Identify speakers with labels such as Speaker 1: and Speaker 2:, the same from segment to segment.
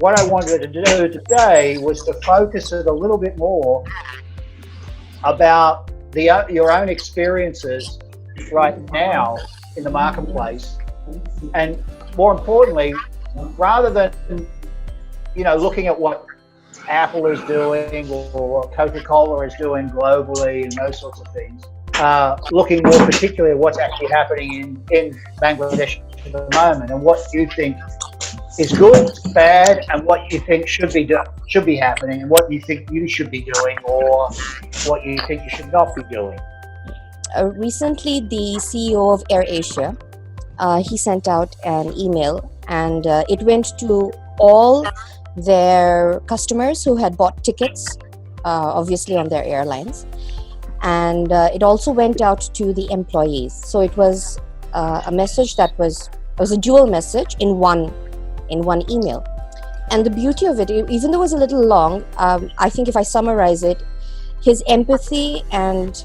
Speaker 1: what I wanted to do today was to focus it a little bit more about your own experiences right now in the marketplace, and more importantly, rather than looking at what Apple is doing or what Coca-Cola is doing globally and those sorts of things, looking more particularly at what's actually happening in Bangladesh at the moment, and what you think is good, bad, and what you think should be happening, and what you think you should be doing, or what you think you should not be doing.
Speaker 2: Recently, the CEO of AirAsia, he sent out an email, and it went to all their customers who had bought tickets, obviously on their airlines, and it also went out to the employees. So it was a message that was a dual message in one email. And the beauty of it, even though it was a little long, I think if I summarize it, his empathy and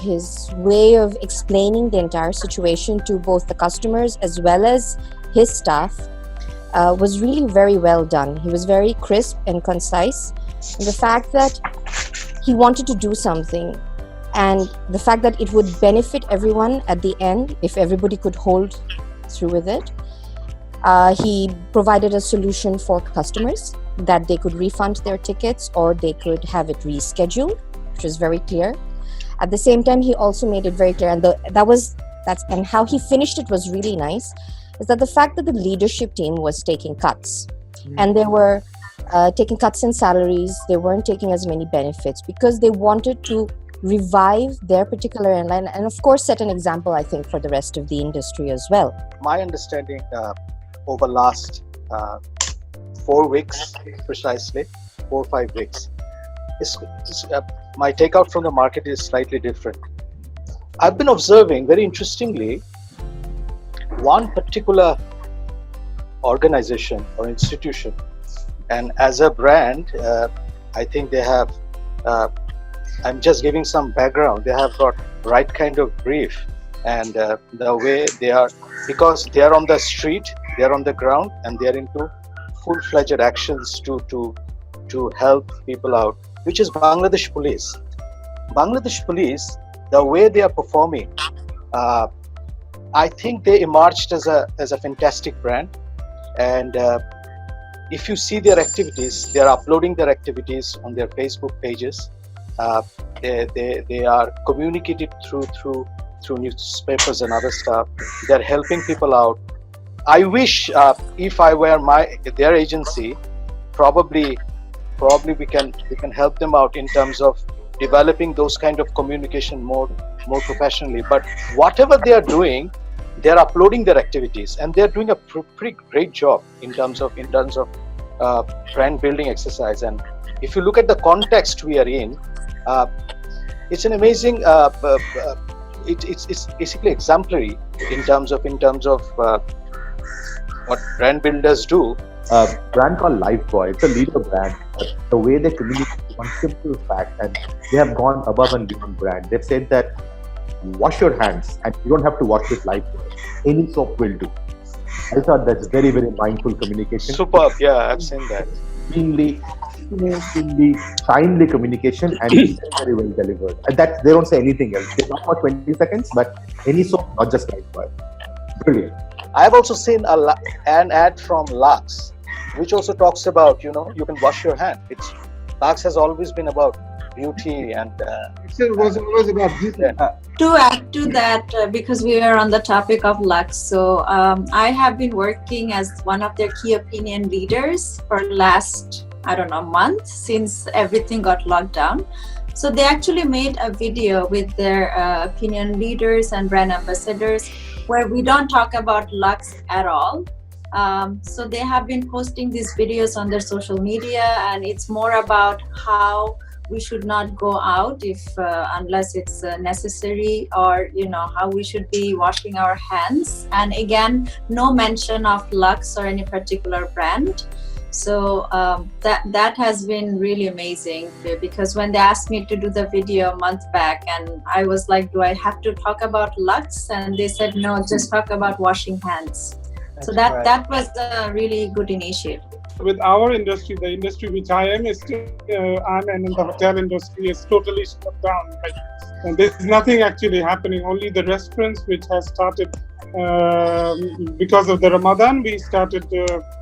Speaker 2: his way of explaining the entire situation to both the customers as well as his staff was really very well done. He was very crisp and concise. And the fact that he wanted to do something, and the fact that it would benefit everyone at the end if everybody could hold through with it. He provided a solution for customers that they could refund their tickets or they could have it rescheduled, which was very clear. At the same time, he also made it very clear, and and how he finished it was really nice, is that the fact that the leadership team was taking cuts, and they were taking cuts in salaries, they weren't taking as many benefits because they wanted to revive their particular airline, and of course set an example, I think, for the rest of the industry as well.
Speaker 3: My understanding over last 4 weeks, precisely 4 or 5 weeks, my takeout from the market is slightly different. I've been observing, very interestingly, one particular organization or institution, and as a brand, I think they have, I'm just giving some background, they have got right kind of brief, and the way they are, because they are on the street, they are on the ground, and they are into full-fledged actions to help people out, which is Bangladesh Police. Bangladesh Police, the way they are performing, I think they emerged as a fantastic brand. And if you see their activities, they are uploading their activities on their Facebook pages. They are communicated through newspapers and other stuff. They're helping people out. I wish if I were their agency, probably we can help them out in terms of developing those kind of communication more professionally. But whatever they are doing, they're uploading their activities, and they're doing a pretty great job in terms of brand building exercise. And if you look at the context we are in, it's an amazing. It's basically exemplary in terms of what brand builders do.
Speaker 4: A brand called Lifebuoy. It's a leader brand. The way they communicate one simple fact, and they have gone above and beyond brand. They've said that wash your hands, and you don't have to wash with Lifebuoy. Any soap will do. I thought that's very, very mindful communication.
Speaker 3: Superb, yeah, I've seen that.
Speaker 4: Extremely timely communication, and very well delivered. And that they don't say anything else. They talk for 20 seconds, but any soap, not just Lifebuoy. Brilliant.
Speaker 3: I have also seen an ad from Lux, which also talks about, you can wash your hand. Lux has always been about beauty, and
Speaker 5: it was always about beauty.
Speaker 6: To add to that, because we are on the topic of Lux, so I have been working as one of their key opinion leaders for last, month, since everything got locked down. So they actually made a video with their opinion leaders and brand ambassadors where we don't talk about Lux at all. So they have been posting these videos on their social media, and it's more about how we should not go out unless it's necessary, or how we should be washing our hands. And again, no mention of Lux or any particular brand. So that has been really amazing, because when they asked me to do the video a month back, and I was like, do I have to talk about Lux? And they said, no, just talk about washing hands. So that was a really good initiative.
Speaker 5: with our industry, the industry which I am, is I'm in the hotel industry is totally shut down. Like, and there's nothing actually happening. Only the restaurants which has started because of the Ramadan. We started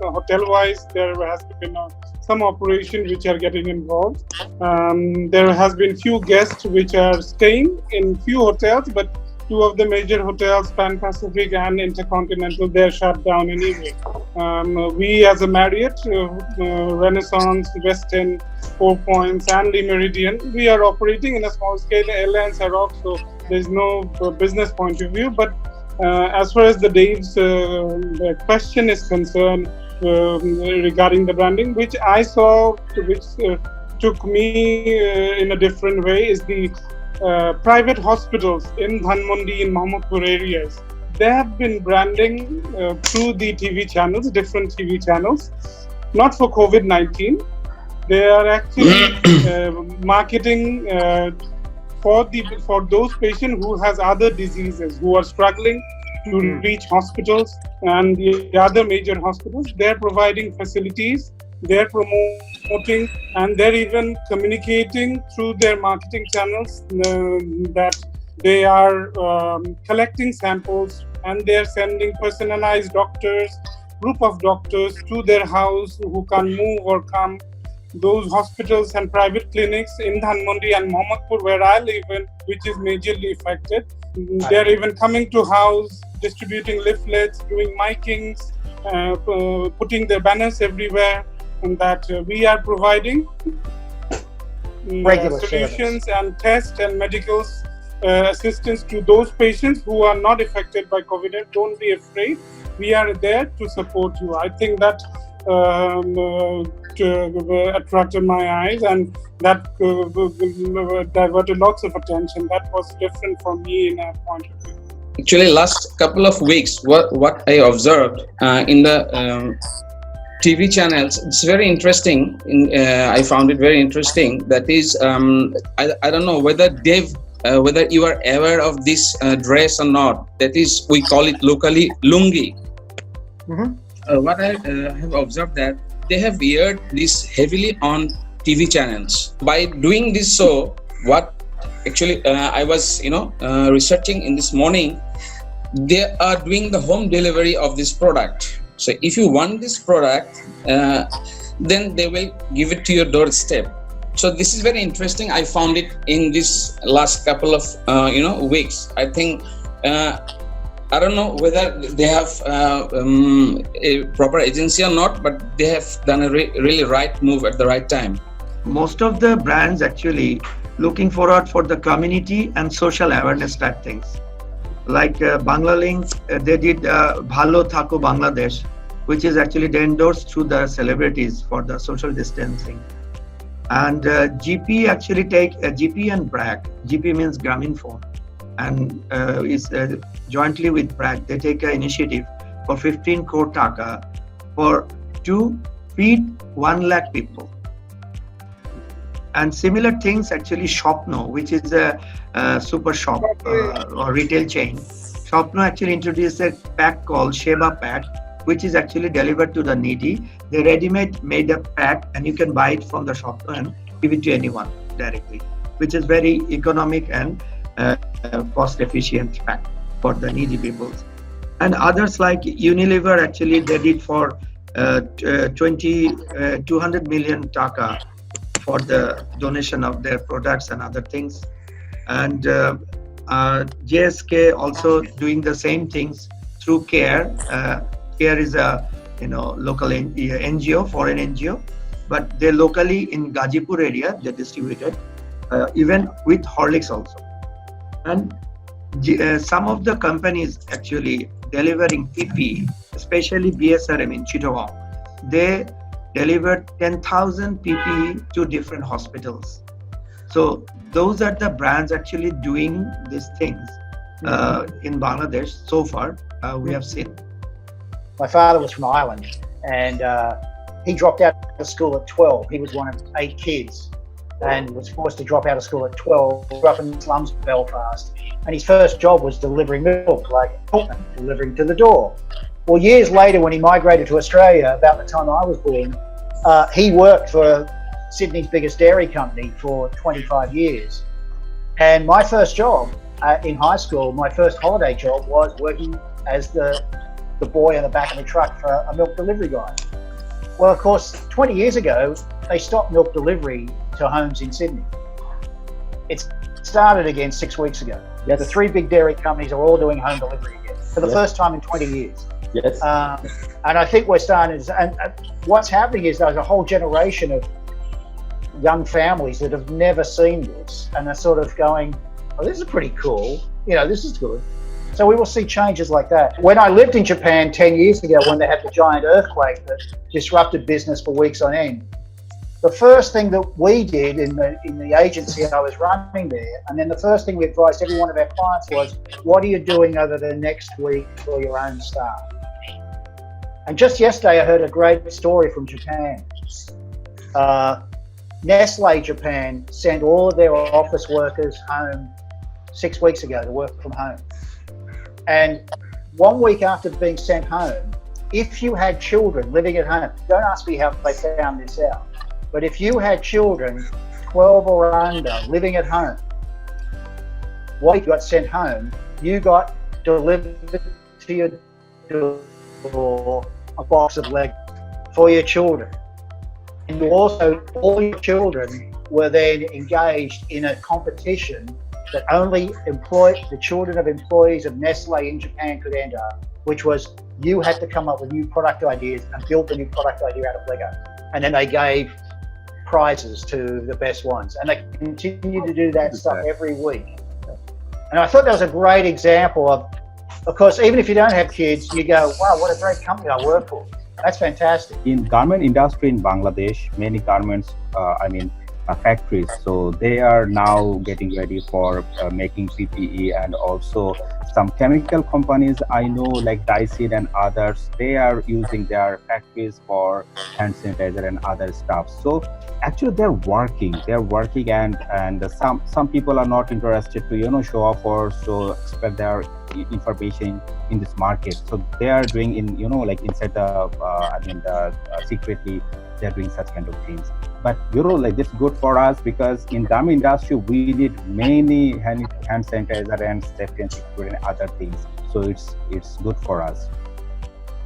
Speaker 5: hotel-wise. There has been some operation which are getting involved. There has been few guests which are staying in few hotels, but two of the major hotels, Pan Pacific and Intercontinental, they're shut down anyway. We as a Marriott, Renaissance, Westin, Four Points, and Le Méridien, we are operating in a small scale. Airlines are off, so there's no business point of view. But as far as the Dave's the question is concerned regarding the branding, which I saw, which took me in a different way, is the private hospitals in Dhanmondi, in Mohammadpur areas. They have been branding through the TV channels, different TV channels, not for COVID-19. They are actually marketing for those patients who has other diseases, who are struggling to reach hospitals and the other major hospitals. They're providing facilities, they're promoting, and they're even communicating through their marketing channels that they are collecting samples, and they're sending personalized doctors, group of doctors to their house who can move or come. Those hospitals and private clinics in Dhanmondi and Mohammadpur, where I live in, which is majorly affected, they're even coming to house, distributing leaflets, doing micings, putting their banners everywhere, and that we are providing solutions and tests and medical assistance to those patients who are not affected by COVID. Don't be afraid. We are there to support you. I think that attracted my eyes, and that diverted lots of attention. That was different for me in a point of view.
Speaker 7: Actually, last couple of weeks, what I observed in the TV channels, it's very interesting. I found it very interesting. That is, I don't know whether Dave, whether you are aware of this dress or not. That is, we call it locally lungi. What I have observed that they have aired this heavily on TV channels. By doing this, so what actually I was researching in this morning, they are doing the home delivery of this product. So if you want this product, then they will give it to your doorstep. So this is very interesting. I found it in this last couple of weeks. I think I don't know whether they have a proper agency or not, but they have done a really right move at the right time.
Speaker 8: Most of the brands actually looking forward for the community and social awareness type things. Like Banglalink, they did Bhalo Thako Bangladesh, which is actually they endorsed through the celebrities for the social distancing. And GP actually take GP and BRAC. GP means Grameen Phone, and is jointly with BRAC. They take an initiative for 15 crore taka to feed 1 lakh people. And similar things actually Shopno, which is a super shop or retail chain. Shopno actually introduced a pack called Sheba Pack, which is actually delivered to the needy. They ready-made made a pack, and you can buy it from the shop and give it to anyone directly, which is very economic and cost-efficient pack for the needy people. And others like Unilever, actually they did for 200 million taka for the donation of their products and other things. And JSK also doing the same things through CARE. CARE is a local NGO, foreign NGO, but they locally in Gazipur area they distributed, even with Horlicks also. And some of the companies actually delivering PPE, especially BSRM in Chittagong, they delivered 10,000 PPE to different hospitals. So those are the brands actually doing these things in Bangladesh so far. We have seen.
Speaker 1: My father was from Ireland, and he dropped out of school at 12. He was one of 8 kids and was forced to drop out of school at 12. Grew up in the slums of Belfast, and his first job was delivering milk, like delivering to the door. Well, years later, when he migrated to Australia, about the time I was born, he worked for Sydney's biggest dairy company for 25 years. And my first job in high school, my first holiday job, was working as the boy in the back of the truck for a milk delivery guy. Well, of course, 20 years ago, they stopped milk delivery to homes in Sydney. It started again 6 weeks ago.
Speaker 4: Yes.
Speaker 1: The three big dairy companies are all doing home delivery again for the
Speaker 4: Yes.
Speaker 1: first time in 20 years.
Speaker 4: Yes.
Speaker 1: And I think we're starting to, and what's happening is there's a whole generation of young families that have never seen this, and they're sort of going, oh, this is pretty cool. You know, this is good. So we will see changes like that. When I lived in Japan 10 years ago, when they had the giant earthquake that disrupted business for weeks on end, the first thing that we did in the agency I was running there, and then the first thing we advised every one of our clients was, what are you doing over the next week for your own staff? And just yesterday, I heard a great story from Japan. Nestle Japan sent all of their office workers home 6 weeks ago to work from home. And 1 week after being sent home, if you had children living at home, don't ask me how they found this out, but if you had children 12 or under living at home, while you got sent home, you got delivered to your door a box of Lego for your children. And you also, all your children were then engaged in a competition that only the children of employees of Nestle in Japan could enter, which was you had to come up with new product ideas and build the new product idea out of Lego. And then they gave prizes to the best ones. And they continue to do that stuff every week. And I thought that was a great example of course, even if you don't have kids, you go, wow, what a great company I work for. That's fantastic.
Speaker 9: In garment industry in Bangladesh, many garments, factories, so they are now getting ready for making PPE, and also some chemical companies I know like Dyseed and others, they are using their factories for hand sanitizer and other stuff. So actually they're working and some people are not interested to show off or so spread their information in this market, so they are doing in like inside the secretly they're doing such kind of things. But like this good for us, because in garment industry we need many hand sanitizer and safety and security and other things, so it's good for us.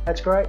Speaker 1: That's great.